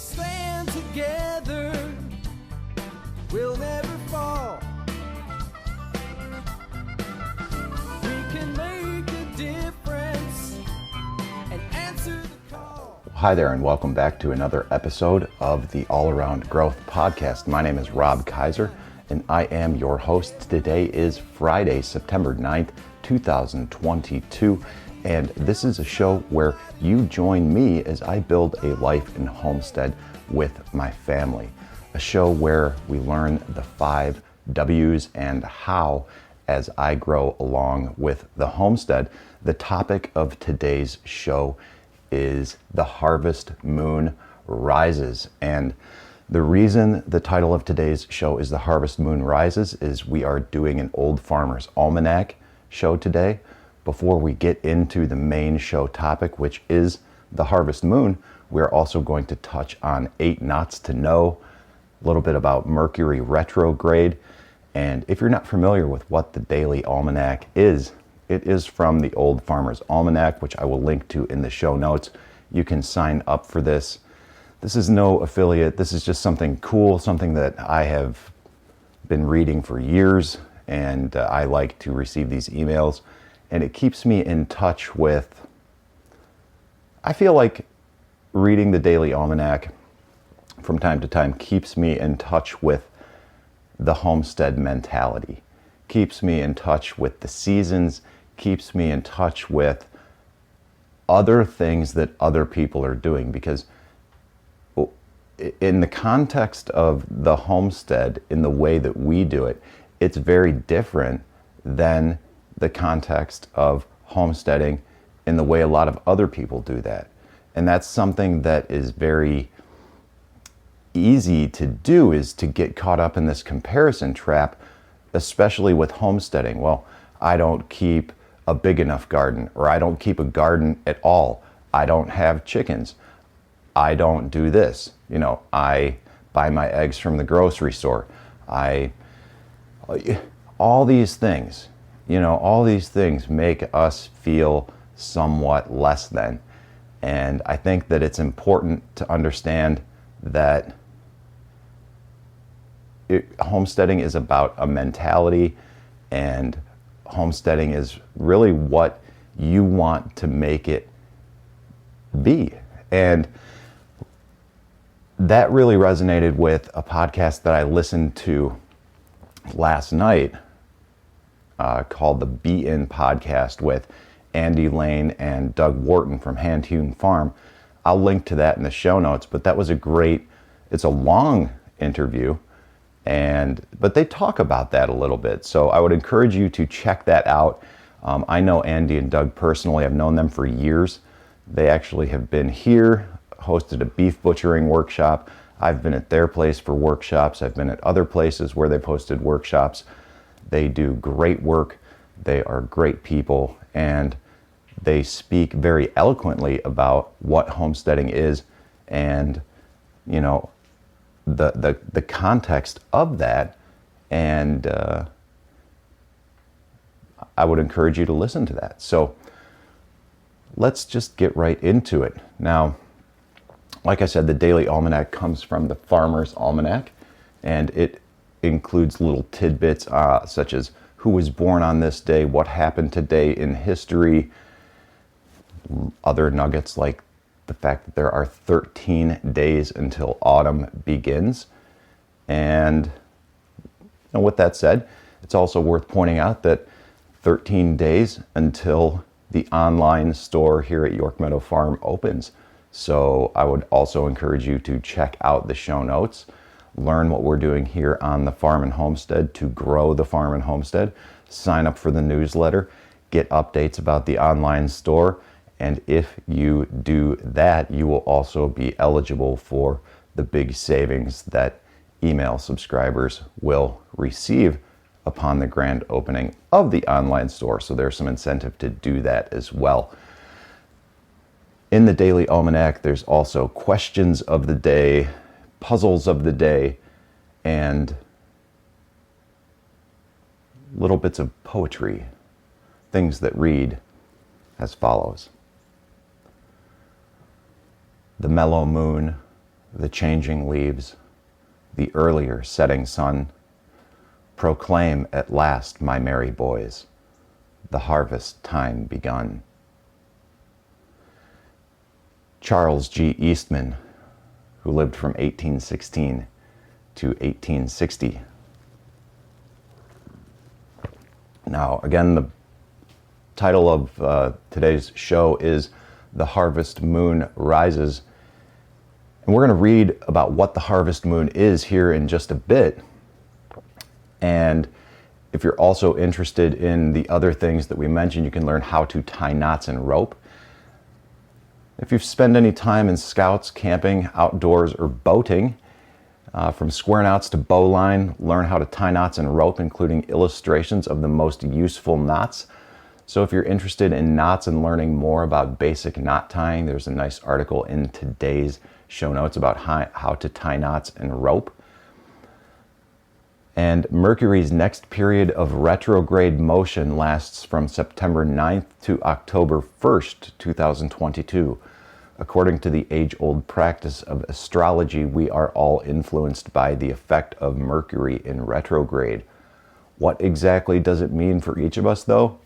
stand together, we'll never fall. We can make a difference and answer the call. Hi there, and welcome back to another episode of the All Around Growth podcast. My name is Rob Kaiser, and I am your host. Today is Friday, September 9th, 2022, and this is a show where you join me as I build a life and homestead with my family. A show where we learn the 5 W's and how as I grow along with the homestead. The topic of today's show is the harvest moon rises. And the reason the title of today's show is the harvest moon rises is we are doing an Old Farmers Almanac show today. Before we get into the main show topic, which is the harvest moon, we're also going to touch on 8 knots to know, a little bit about Mercury retrograde. And if you're not familiar with what the daily almanac is, it is from the Old Farmers Almanac, which I will link to in the show notes. You can sign up for this. This is no affiliate. This is just something cool, something that I have been reading for years, and I like to receive these emails. And it keeps me in touch with, I feel like reading the daily almanac from time to time keeps me in touch with the homestead mentality, keeps me in touch with the seasons, keeps me in touch with other things that other people are doing. Because in the context of the homestead, in the way that we do it, it's very different than the context of homesteading in the way a lot of other people do that. And that's something that is very easy to do, is to get caught up in this comparison trap, especially with homesteading. Well, I don't keep a big enough garden, or I don't keep a garden at all. I don't have chickens. I don't do this. You know, I buy my eggs from the grocery store. All these things, all these things make us feel somewhat less than. And I think that it's important to understand that homesteading is about a mentality, and homesteading is really what you want to make it be. And that really resonated with a podcast that I listened to last night called the Be In Podcast with Andy Lane and Doug Wharton from Hand Hewn Farm. I'll link to that in the show notes, but that was it's a long interview, but they talk about that a little bit. So I would encourage you to check that out. I know Andy and Doug personally. I've known them for years. They actually have been here, hosted a beef butchering workshop. I've been at their place for workshops. I've been at other places where they've hosted workshops. They do great work. They are great people, and they speak very eloquently about what homesteading is, and the context of that. And I would encourage you to listen to that. So let's just get right into it. Now, like I said, the Daily Almanac comes from the Farmer's Almanac, and it includes little tidbits such as who was born on this day, what happened today in history, other nuggets like the fact that there are 13 days until autumn begins. And with that said, it's also worth pointing out that 13 days until the online store here at York Meadow Farm opens. So I would also encourage you to check out the show notes, learn what we're doing here on the Farm and Homestead to grow the farm and homestead, sign up for the newsletter, get updates about the online store. And if you do that, you will also be eligible for the big savings that email subscribers will receive upon the grand opening of the online store. So there's some incentive to do that as well. In the Daily Almanac, there's also questions of the day, puzzles of the day, and little bits of poetry, things that read as follows. The mellow moon the changing leaves, the earlier setting sun, proclaim at last, my merry boys, the harvest time begun. Charles G. Eastman, who lived from 1816 to 1860. Now, again, the title of today's show is The Harvest Moon Rises. And we're going to read about what the harvest moon is here in just a bit. And if you're also interested in the other things that we mentioned, you can learn how to tie knots and rope. If you've spent any time in scouts, camping, outdoors, or boating, from square knots to bowline, learn how to tie knots and rope, including illustrations of the most useful knots. So if you're interested in knots and learning more about basic knot tying, there's a nice article in today's show notes about how to tie knots and rope. And Mercury's next period of retrograde motion lasts from September 9th to October 1st, 2022. According to the age-old practice of astrology, we are all influenced by the effect of Mercury in retrograde. What exactly does it mean for each of us, though?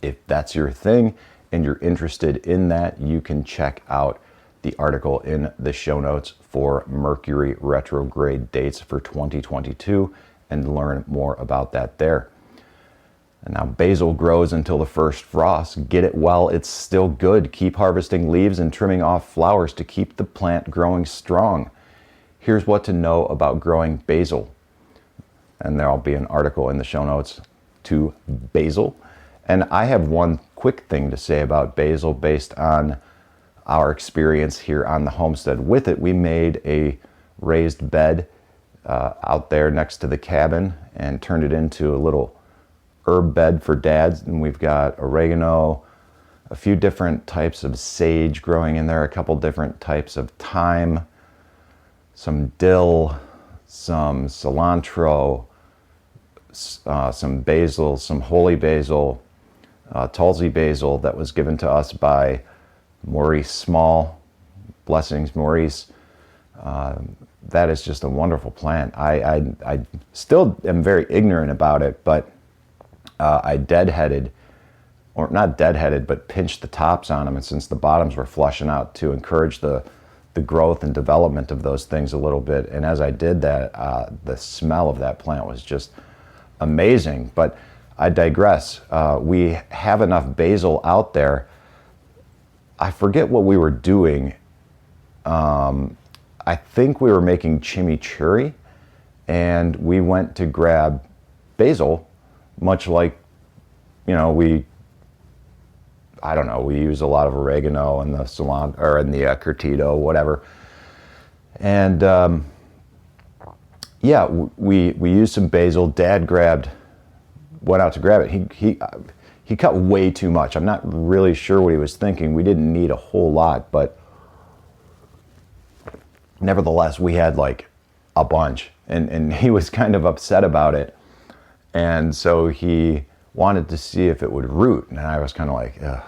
If that's your thing and you're interested in that, you can check out the article in the show notes for Mercury retrograde dates for 2022 and learn more about that there. And now basil grows until the first frost. Get it while it's still good. Keep harvesting leaves and trimming off flowers to keep the plant growing strong. Here's what to know about growing basil. And there'll be an article in the show notes to basil. And I have one quick thing to say about basil based on our experience here on the homestead with it. We made a raised bed out there next to the cabin and turned it into a little herb bed for dads, and we've got oregano, a few different types of sage growing in there, a couple different types of thyme, some dill, some cilantro, some basil, some holy basil, Tulsi basil that was given to us by Maurice Small. Blessings, Maurice. That is just a wonderful plant. I still am very ignorant about it, but I deadheaded, or not deadheaded, but pinched the tops on them, and since the bottoms were flushing out, to encourage the growth and development of those things a little bit. And as I did that, the smell of that plant was just amazing. But I digress. We have enough basil out there. I forget what we were doing. I think we were making chimichurri, and we went to grab basil, much like, we use a lot of oregano and the cilantro, or in the curtido, whatever. And we used some basil. Dad went out to grab it. He cut way too much. I'm not really sure what he was thinking. We didn't need a whole lot, but nevertheless, we had like a bunch, and he was kind of upset about it. And so he wanted to see if it would root, and I was kind of like, ugh.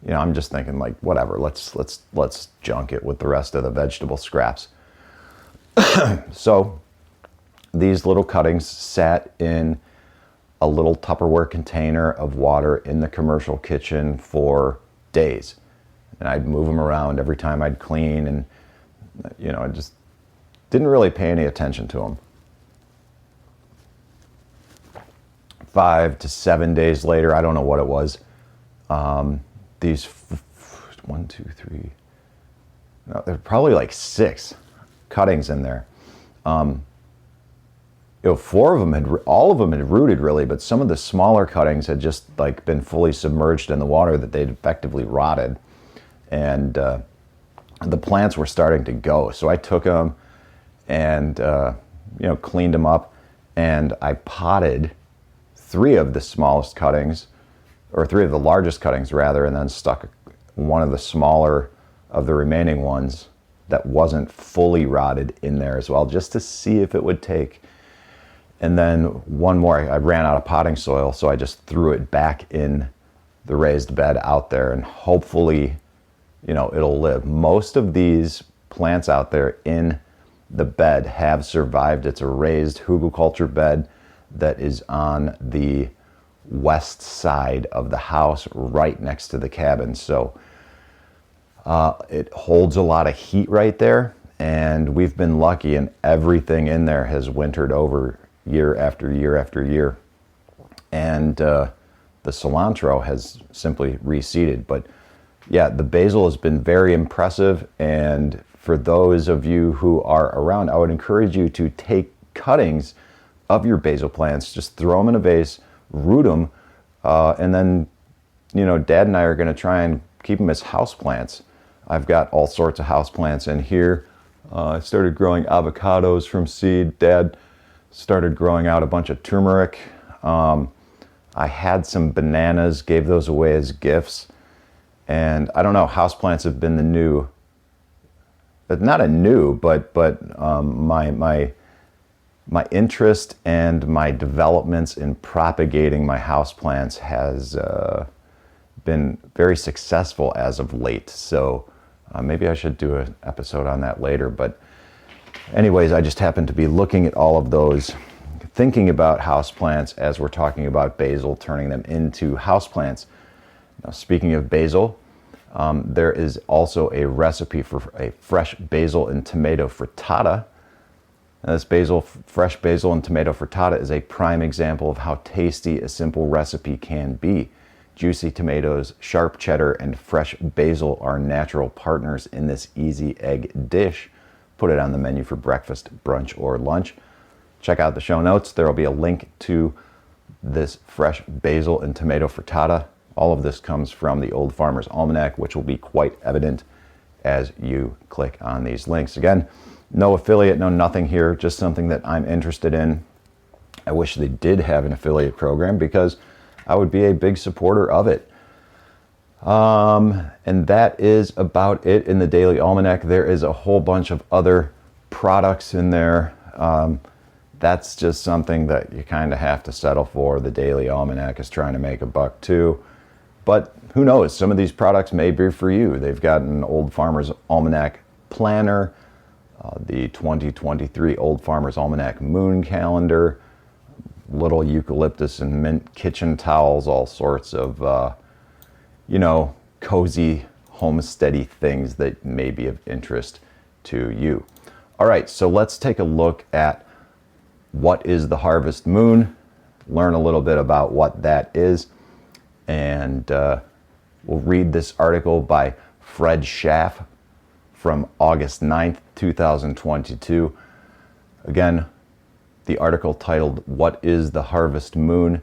I'm just thinking like, whatever, let's junk it with the rest of the vegetable scraps. So these little cuttings sat in a little Tupperware container of water in the commercial kitchen for days, and I'd move them around every time I'd clean, and I just didn't really pay any attention to them. 5 to 7 days later, I don't know what it was, these 1, 2, 3, no, there were probably like 6 cuttings in there. 4 of them all of them had rooted really, but some of the smaller cuttings had just like been fully submerged in the water, that they'd effectively rotted, and the plants were starting to go. So I took them and cleaned them up, and I potted 3 of the smallest cuttings, or 3 of the largest cuttings rather, and then stuck one of the smaller of the remaining ones that wasn't fully rotted in there as well, just to see if it would take. And then one more, I ran out of potting soil, so I just threw it back in the raised bed out there, and hopefully, it'll live. Most of these plants out there in the bed have survived. It's a raised hugelkultur bed that is on the west side of the house, right next to the cabin. So it holds a lot of heat right there, and we've been lucky, and everything in there has wintered over year after year after year. And the cilantro has simply reseeded. But yeah, the basil has been very impressive, and for those of you who are around, I would encourage you to take cuttings of your basil plants, just throw them in a vase, root them, and then, Dad and I are going to try and keep them as house plants. I've got all sorts of house plants in here. I started growing avocados from seed. Dad started growing out a bunch of turmeric. I had some bananas, gave those away as gifts. And I don't know, houseplants have been the new, but not a new, but my interest and my developments in propagating my houseplants has been very successful as of late. So maybe I should do an episode on that later. But anyways, I just happened to be looking at all of those, thinking about houseplants as we're talking about basil, turning them into houseplants. Now, speaking of basil, there is also a recipe for a fresh basil and tomato frittata. Now, this fresh basil and tomato frittata is a prime example of how tasty a simple recipe can be. Juicy tomatoes, sharp cheddar, and fresh basil are natural partners in this easy egg dish. Put it on the menu for breakfast, brunch, or lunch. Check out the show notes. There will be a link to this fresh basil and tomato frittata. All of this comes from the Old Farmers Almanac, which will be quite evident as you click on these links. Again, no affiliate, no nothing here, just something that I'm interested in. I wish they did have an affiliate program because I would be a big supporter of it. And that is about it in the Daily Almanac. There is a whole bunch of other products in there. That's just something that you kind of have to settle for. The Daily Almanac is trying to make a buck too. But who knows? Some of these products may be for you. They've got an Old Farmers Almanac planner, the 2023 Old Farmers Almanac moon calendar, little eucalyptus and mint kitchen towels, all sorts of, cozy, homesteady things that may be of interest to you. All right, so let's take a look at what is the harvest moon, learn a little bit about what that is, and we'll read this article by Fred Schaff from August 9th, 2022. Again, the article titled, "What is the Harvest Moon?"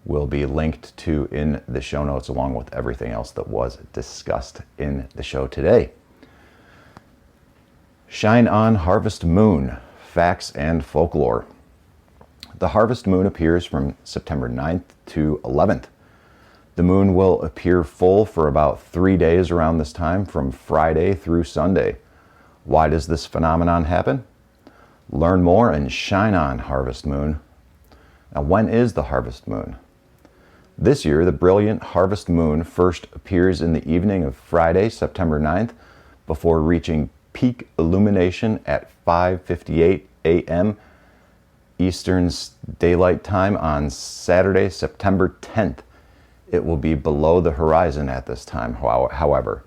will be linked to in the show notes along with everything else that was discussed in the show today. Shine on Harvest Moon, Facts and Folklore. The harvest moon appears from September 9th to 11th. The moon will appear full for about 3 days around this time, from Friday through Sunday. Why does this phenomenon happen? Learn more and shine on Harvest Moon. Now, when is the harvest moon? This year, the brilliant harvest moon first appears in the evening of Friday, September 9th, before reaching peak illumination at 5:58 a.m. Eastern Daylight Time on Saturday, September 10th. It will be below the horizon at this time, however.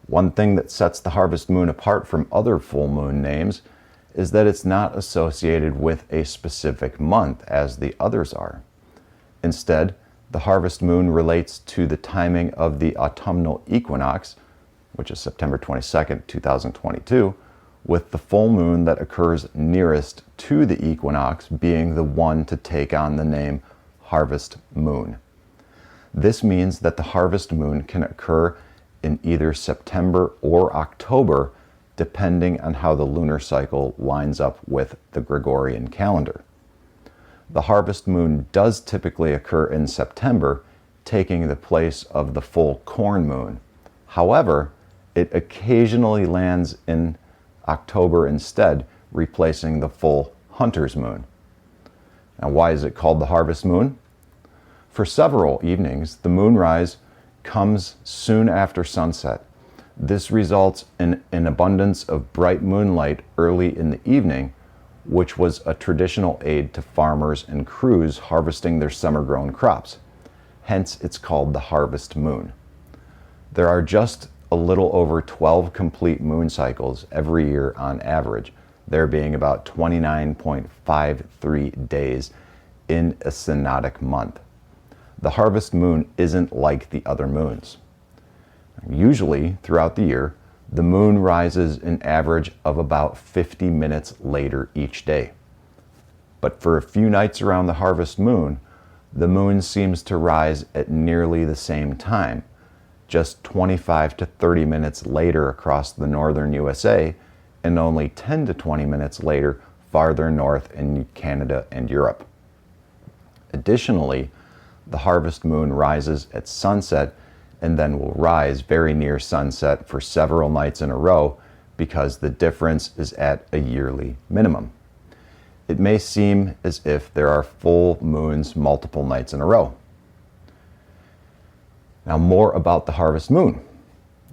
One thing that sets the harvest moon apart from other full moon names is that it's not associated with a specific month as the others are. Instead, the harvest moon relates to the timing of the autumnal equinox, which is September 22nd, 2022, with the full moon that occurs nearest to the equinox being the one to take on the name harvest moon. This means that the harvest moon can occur in either September or October, depending on how the lunar cycle lines up with the Gregorian calendar. The harvest moon does typically occur in September, taking the place of the full corn moon. However, it occasionally lands in October instead, replacing the full hunter's moon. Now, why is it called the harvest moon? For several evenings, the moonrise comes soon after sunset. This results in an abundance of bright moonlight early in the evening, which was a traditional aid to farmers and crews harvesting their summer-grown crops. Hence, it's called the harvest moon. There are just a little over 12 complete moon cycles every year on average, there being about 29.53 days in a synodic month. The harvest moon isn't like the other moons. Usually, throughout the year, the moon rises an average of about 50 minutes later each day. But for a few nights around the harvest moon, the moon seems to rise at nearly the same time, just 25 to 30 minutes later across the northern USA, and only 10 to 20 minutes later farther north in Canada and Europe. Additionally, the harvest moon rises at sunset and then will rise very near sunset for several nights in a row because the difference is at a yearly minimum. It may seem as if there are full moons multiple nights in a row. Now, more about the harvest moon.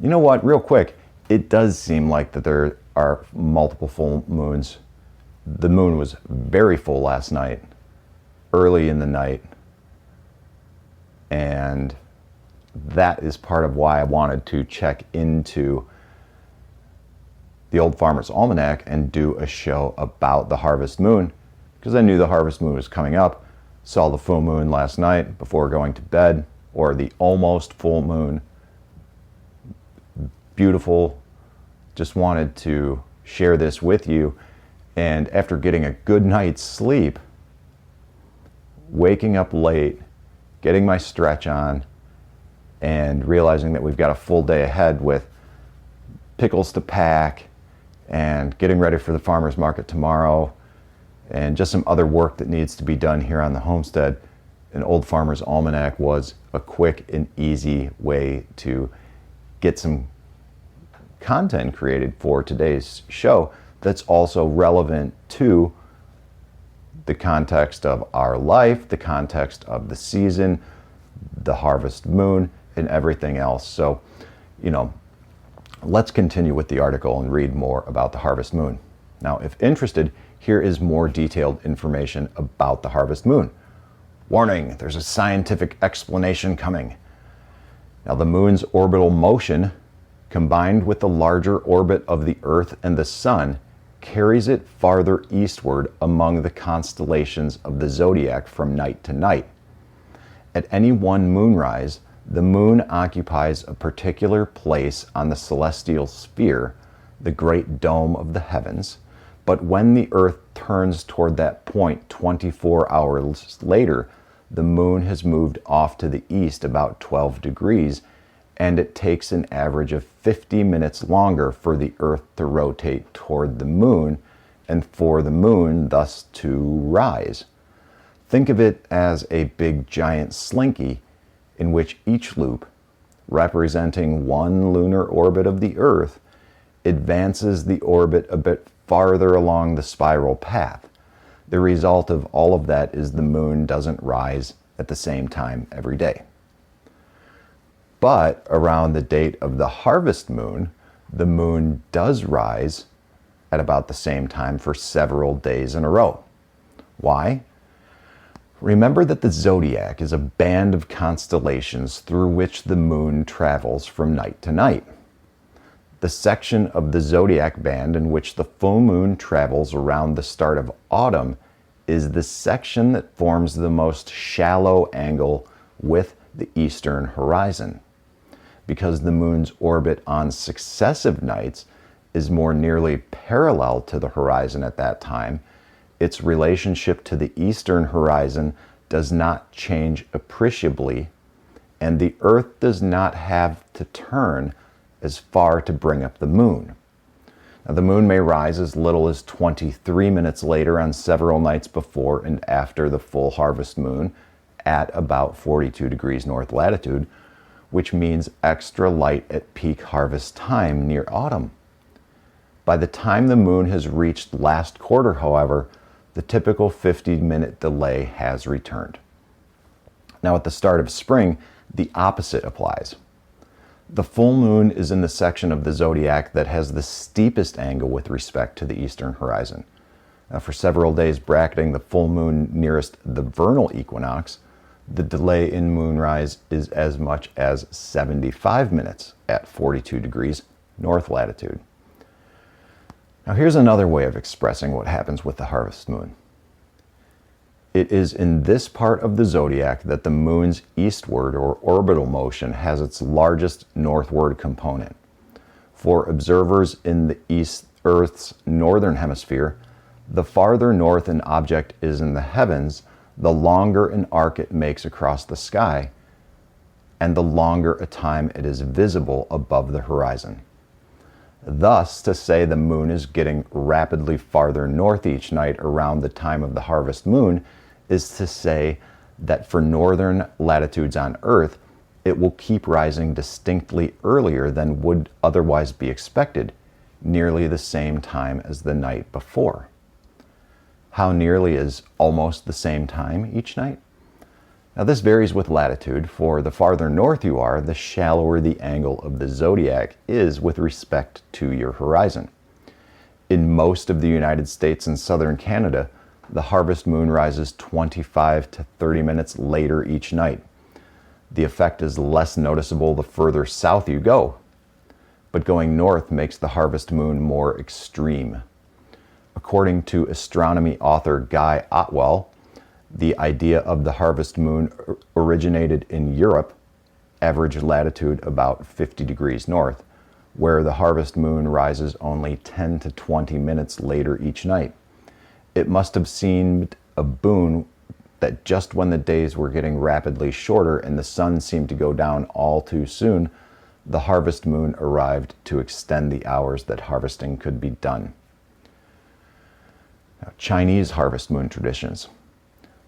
You know what, real quick, it does seem like that there are multiple full moons. The moon was very full last night, early in the night, and that is part of why I wanted to check into the Old Farmers Almanac and do a show about the harvest moon, because I knew the harvest moon was coming up. Saw the full moon last night before going to bed, or the almost full moon. Beautiful. Just wanted to share this with you. And after getting a good night's sleep, waking up late, getting my stretch on, and realizing that we've got a full day ahead with pickles to pack and getting ready for the farmer's market tomorrow and just some other work that needs to be done here on the homestead, an Old Farmers Almanac was a quick and easy way to get some content created for today's show that's also relevant to the context of our life, the context of the season, the harvest moon, and everything else. So, let's continue with the article and read more about the harvest moon. Now, if interested, here is more detailed information about the harvest moon. Warning, there's a scientific explanation coming. Now, the moon's orbital motion, combined with the larger orbit of the Earth and the Sun, carries it farther eastward among the constellations of the zodiac from night to night. At any one moonrise, the moon occupies a particular place on the celestial sphere, the great dome of the heavens, but when the Earth turns toward that point 24 hours later, the moon has moved off to the east about 12 degrees, and it takes an average of 50 minutes longer for the Earth to rotate toward the moon and for the moon thus to rise. Think of it as a big giant slinky in which each loop, representing one lunar orbit of the Earth, advances the orbit a bit farther along the spiral path. The result of all of that is the moon doesn't rise at the same time every day. But around the date of the harvest moon, the moon does rise at about the same time for several days in a row. Why? Remember that the zodiac is a band of constellations through which the moon travels from night to night. The section of the zodiac band in which the full moon travels around the start of autumn is the section that forms the most shallow angle with the eastern horizon. Because the moon's orbit on successive nights is more nearly parallel to the horizon at that time, its relationship to the eastern horizon does not change appreciably, and the Earth does not have to turn as far to bring up the moon. Now, the moon may rise as little as 23 minutes later on several nights before and after the full harvest moon at about 42 degrees north latitude, which means extra light at peak harvest time near autumn. By the time the moon has reached last quarter, however, the typical 50-minute delay has returned. Now, at the start of spring, the opposite applies. The full moon is in the section of the zodiac that has the steepest angle with respect to the eastern horizon. Now, for several days bracketing the full moon nearest the vernal equinox, the delay in moonrise is as much as 75 minutes at 42 degrees north latitude. Now, here's another way of expressing what happens with the harvest moon. It is in this part of the zodiac that the moon's eastward or orbital motion has its largest northward component. For observers in the Earth's northern hemisphere, the farther north an object is in the heavens, the longer an arc it makes across the sky, and the longer a time it is visible above the horizon. Thus, to say the moon is getting rapidly farther north each night around the time of the harvest moon is to say that for northern latitudes on Earth, it will keep rising distinctly earlier than would otherwise be expected, nearly the same time as the night before. How nearly is almost the same time each night? Now, this varies with latitude, for the farther north you are, the shallower the angle of the zodiac is with respect to your horizon. In most of the United States and southern Canada, the harvest moon rises 25 to 30 minutes later each night. The effect is less noticeable the further south you go, but going north makes the harvest moon more extreme. According to astronomy author Guy Otwell, the idea of the harvest moon originated in Europe, average latitude about 50 degrees north, where the harvest moon rises only 10 to 20 minutes later each night. It must have seemed a boon that just when the days were getting rapidly shorter and the sun seemed to go down all too soon, the harvest moon arrived to extend the hours that harvesting could be done. Now, Chinese harvest moon traditions.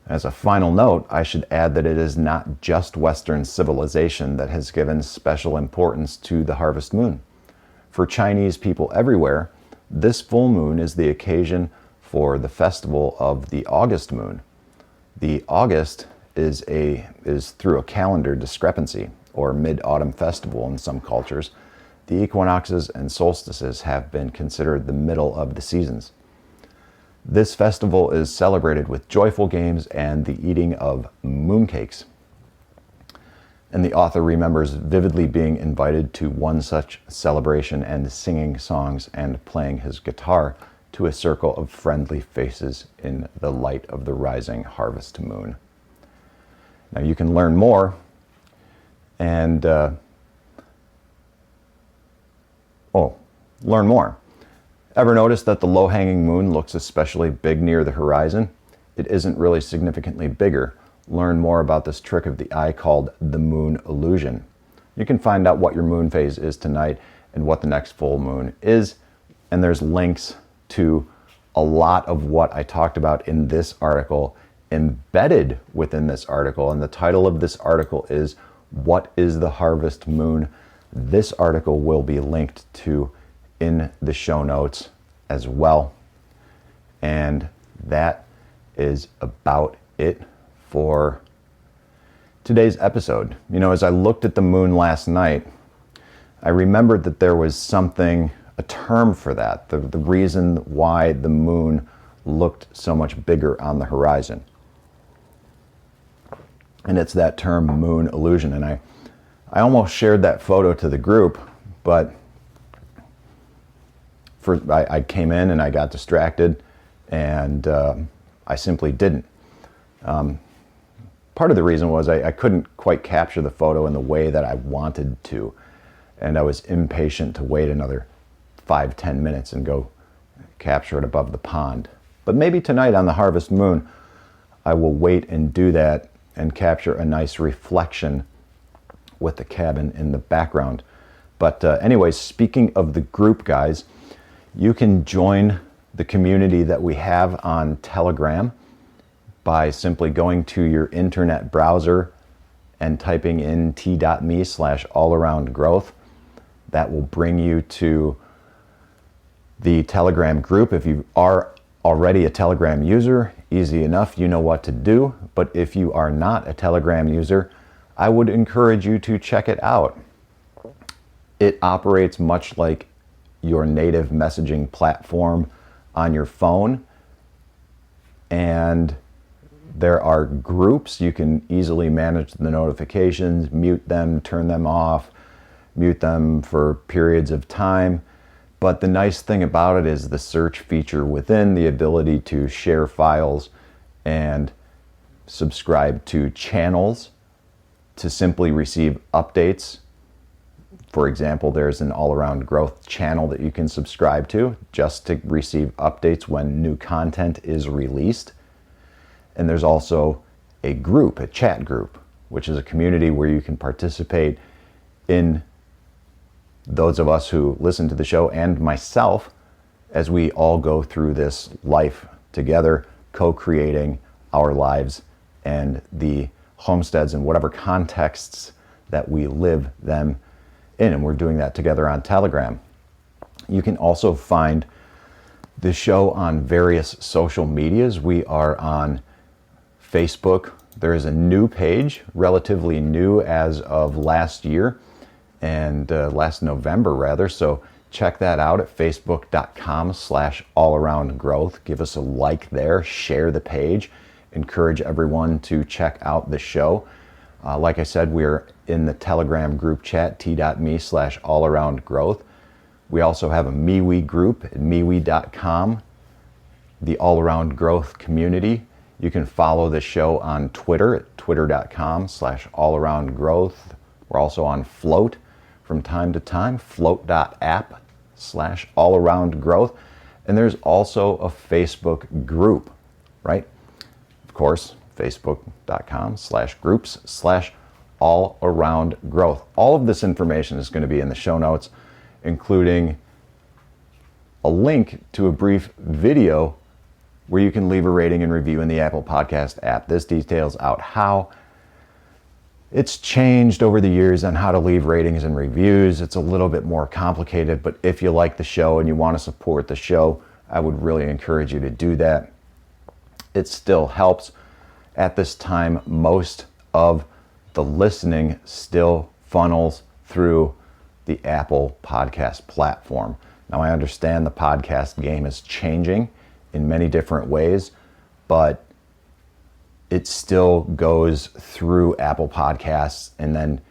As a final note, I should add that it is not just Western civilization that has given special importance to the harvest moon. For Chinese people everywhere, this full moon is the occasion for the festival of the August moon. The August is through a calendar discrepancy, or mid-autumn festival in some cultures. The equinoxes and solstices have been considered the middle of the seasons. This festival is celebrated with joyful games and the eating of mooncakes. And the author remembers vividly being invited to one such celebration and singing songs and playing his guitar to a circle of friendly faces in the light of the rising harvest moon. Now, you can learn more and learn more. Ever notice that the low-hanging moon looks especially big near the horizon? It isn't really significantly bigger. Learn more about this trick of the eye called the moon illusion. You can find out what your moon phase is tonight and what the next full moon is, and there's links to a lot of what I talked about in this article embedded within this article, and the title of this article is What is the Harvest Moon? This article will be linked to in the show notes as well. And that is about it for today's episode. You know, as I looked at the moon last night, I remembered that there was something, a term for that, the reason why the moon looked so much bigger on the horizon. And it's that term, moon illusion. And I almost shared that photo to the group, but I came in and I got distracted, and I simply didn't. Part of the reason was I couldn't quite capture the photo in the way that I wanted to, and I was impatient to wait another 5-10 minutes and go capture it above the pond. But maybe tonight on the harvest moon, I will wait and do that and capture a nice reflection with the cabin in the background. But anyways, speaking of the group, guys, you can join the community that we have on Telegram by simply going to your internet browser and typing in t.me/allaroundgrowth. That will bring you to the Telegram group. If you are already a Telegram user, easy enough, you know what to do. But if you are not a Telegram user, I would encourage you to check it out. It operates much like your native messaging platform on your phone. And there are groups. You can easily manage the notifications, mute them, turn them off, mute them for periods of time. But the nice thing about it is the search feature within, the ability to share files and subscribe to channels to simply receive updates. For example, there's an All Around Growth channel that you can subscribe to just to receive updates when new content is released. And there's also a group, a chat group, which is a community where you can participate in, those of us who listen to the show and myself, as we all go through this life together, co-creating our lives and the homesteads in whatever contexts that we live them in. And we're doing that together on Telegram. You can also find the show on various social medias. We are on Facebook. There is a new page, relatively new as of last year, and last November rather. So check that out at facebook.com/allaroundgrowth. Give us a like there, share the page, encourage everyone to check out the show. Like I said, we're in the Telegram group chat, t.me/allaroundgrowth. We also have a MeWe group at MeWe.com, the All Around Growth community. You can follow the show on Twitter at twitter.com/allaroundgrowth. We're also on Float from time to time, float.app/allaroundgrowth. And there's also a Facebook group, right? Of course, facebook.com/groups/allaroundgrowth. All of this information is going to be in the show notes, including a link to a brief video where you can leave a rating and review in the Apple Podcast app. This details out how it's changed over the years on how to leave ratings and reviews. It's a little bit more complicated, but if you like the show and you want to support the show, I would really encourage you to do that. It still helps. At this time, most of the listening still funnels through the Apple Podcast platform. Now, I understand the podcast game is changing in many different ways, but it still goes through Apple Podcasts and then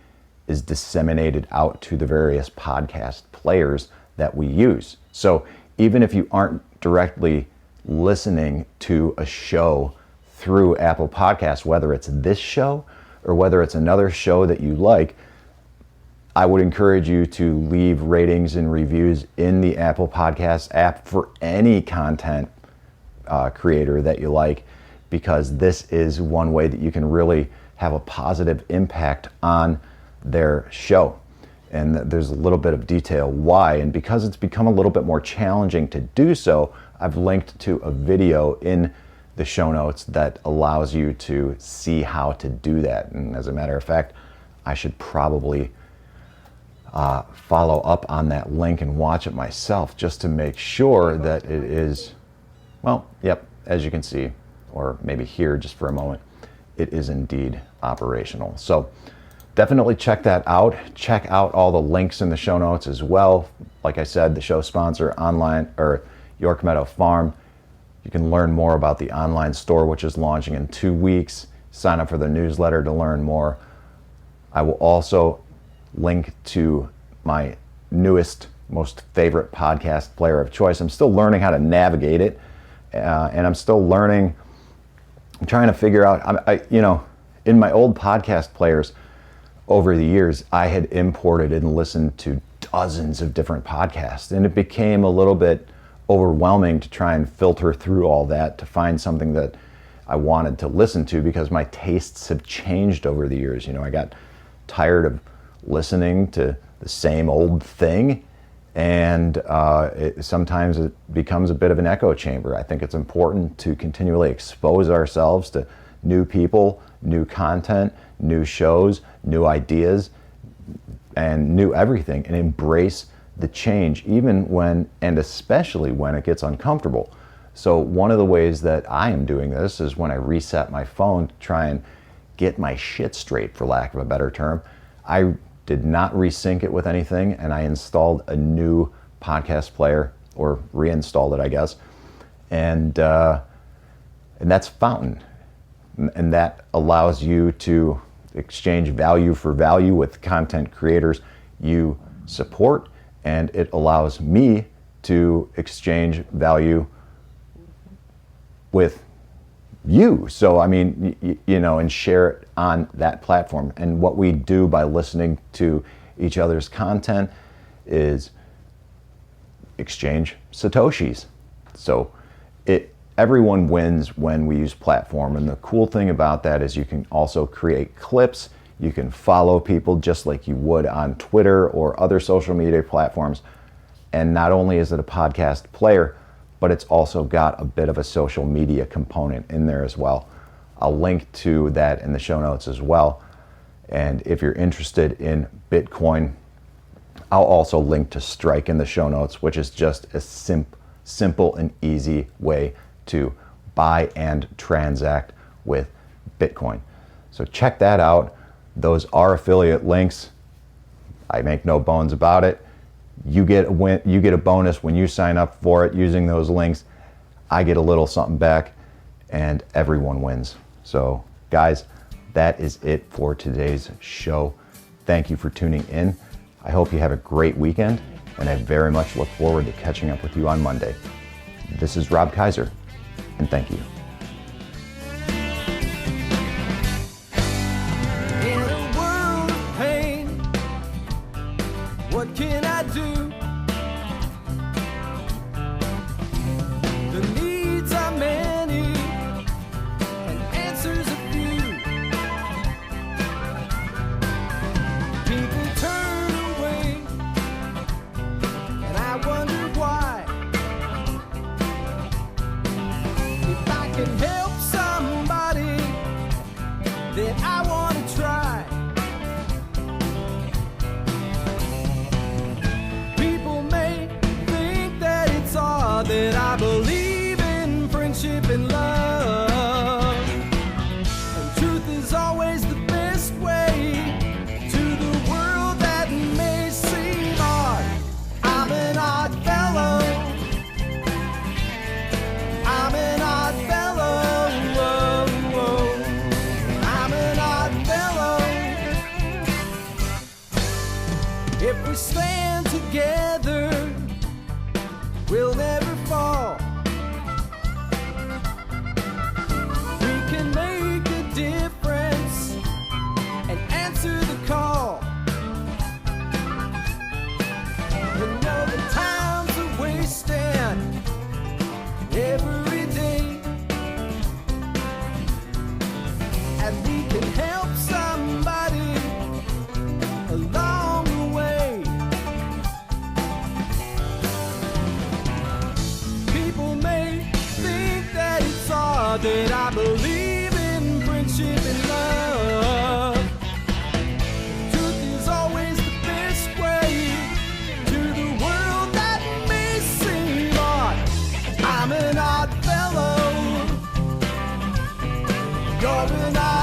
is disseminated out to the various podcast players that we use. So even if you aren't directly listening to a show through Apple Podcasts, whether it's this show or whether it's another show that you like, I would encourage you to leave ratings and reviews in the Apple Podcasts app for any content creator that you like, because this is one way that you can really have a positive impact on their show. And there's a little bit of detail why. And because it's become a little bit more challenging to do so, I've linked to a video in the show notes that allows you to see how to do that. And as a matter of fact, I should probably follow up on that link and watch it myself just to make sure that it is, well, yep, as you can see, or maybe hear just for a moment, it is indeed operational. So definitely check that out. Check out all the links in the show notes as well. Like I said, the show sponsor online, or York Meadow Farm. You can learn more about the online store, which is launching in 2 weeks. Sign up for the newsletter to learn more. I will also link to my newest, most favorite podcast player of choice. I'm still learning how to navigate it, and I'm still learning. I'm trying to figure out, in my old podcast players over the years, I had imported and listened to dozens of different podcasts, and it became a little bit overwhelming to try and filter through all that to find something that I wanted to listen to, because my tastes have changed over the years. I got tired of listening to the same old thing, and sometimes it becomes a bit of an echo chamber. I think it's important to continually expose ourselves to new people, new content, new shows, new ideas, and new everything, and embrace the change, even when, and especially when, it gets uncomfortable. So one of the ways that I am doing this is when I reset my phone to try and get my shit straight, for lack of a better term, I did not resync it with anything, and I installed a new podcast player, or reinstalled it, I guess. And that's Fountain. And that allows you to exchange value for value with content creators you support, and it allows me to exchange value with you. So, I mean, and share it on that platform. And what we do by listening to each other's content is exchange Satoshis. So everyone wins when we use platform. And the cool thing about that is you can also create clips. You can follow people just like you would on Twitter or other social media platforms. And not only is it a podcast player, but it's also got a bit of a social media component in there as well. I'll link to that in the show notes as well. And if you're interested in Bitcoin, I'll also link to Strike in the show notes, which is just a simple and easy way to buy and transact with Bitcoin. So check that out. Those are affiliate links. I make no bones about it. You get a bonus when you sign up for it using those links. I get a little something back, and everyone wins. So guys, that is it for today's show. Thank you for tuning in. I hope you have a great weekend, and I very much look forward to catching up with you on Monday. This is Rob Kaiser, and thank you. In a world of pain, what can I do? The needs are many and answers a few. People turn away, and I wonder why. If I can help somebody, then I want to try. People may think that it's odd that I believe in friendship and love. And truth is always the best way to the world that may seem odd. I'm an odd fellow. I'm an odd fellow. I'm an odd fellow. If we stand together, we'll never fall. We can make a difference and answer the call. You know the times are wasting every day, and we can help somebody along the way. People may think that it's odd that I believe in friendship and love. Truth is always the best way to the world that may seem odd. I'm an odd fellow. You're an odd